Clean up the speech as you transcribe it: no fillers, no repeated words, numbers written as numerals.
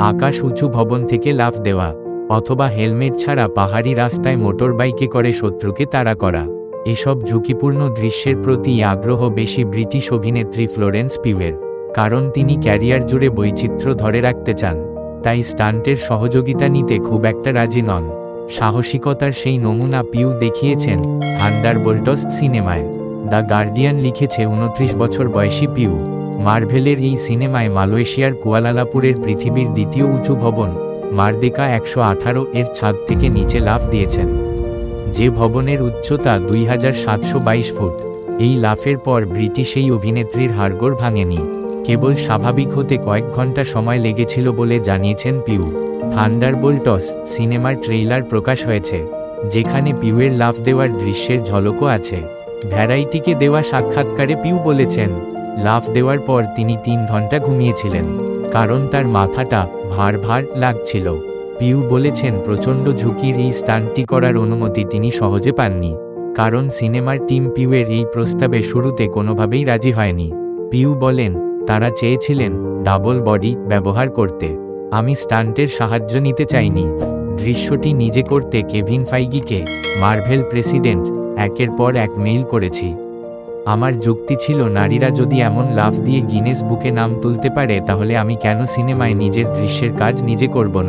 আকাশ উঁচু ভবন থেকে লাফ দেওয়া, অথবা হেলমেট ছাড়া পাহাড়ি রাস্তায় মোটর বাইকে করে শত্রুকে তাড়া করা। এসব ঝুঁকিপূর্ণ দৃশ্যের প্রতি আগ্রহ বেশি ব্রিটিশ অভিনেত্রী ফ্লোরেন্স পিউয়ের, কারণ তিনি ক্যারিয়ার জুড়ে বৈচিত্র্য ধরে রাখতে চান। তাই স্টান্টের সহযোগিতা নিতে খুব একটা রাজি নন। সাহসিকতার সেই নমুনা পিউ দেখিয়েছেন থান্ডারবোল্টস সিনেমায়। দ্য গার্ডিয়ান লিখেছে 29 বছর বয়সী পিউ মার্ভেলের এই সিনেমায় মালয়েশিয়ার কুয়ালালামপুরের পৃথিবীর দ্বিতীয় উঁচু ভবন মারদেকা 118 এর ছাদ থেকে নিচে লাফ দিয়েছেন, যে ভবনের উচ্চতা 2722 ফুট। এই লাফের পর ব্রিটিশ এই অভিনেত্রীর হাড়গোড় ভাঙেনি, কেবল স্বাভাবিক হতে কয়েক ঘন্টা সময় লেগেছিল বলে জানিয়েছেন পিউ। থান্ডারবোল্টস সিনেমার ট্রেইলার প্রকাশ হয়েছে, যেখানে পিউয়ের লাফ দেওয়ার দৃশ্যের ঝলকও আছে। ভ্যারাইটিকে দেওয়া সাক্ষাৎকারে পিউ বলেছেন, লাফ দেওয়ার পর তিনি 3 ঘন্টা ঘুমিয়েছিলেন, কারণ তার মাথাটা ভার ভার লাগছিল। পিউ বলেছেন, প্রচণ্ড ঝুঁকির এই স্টান্টটি করার অনুমতি তিনি সহজে পাননি, কারণ সিনেমার টিম পিউয়ের এই প্রস্তাবে শুরুতে কোনোভাবেই রাজি হয়নি। পিউ বলেন, তারা চেয়েছিলেন ডাবল বডি ব্যবহার করতে। আমি স্টান্টের সাহায্য নিতে চাইনি। দৃশ্যটি নিজে করতে কেভিন ফাইগিকে, মার্ভেল প্রেসিডেন্ট, একের পর এক মেইল করেছি। আমার যুক্তি ছিল, নারীরা যদি এমন লাফ দিয়ে গিনেস বুকে নাম তুলতে পারে, তাহলে আমি কেন সিনেমায় নিজের দৃশ্যের কাজ নিজে করব না।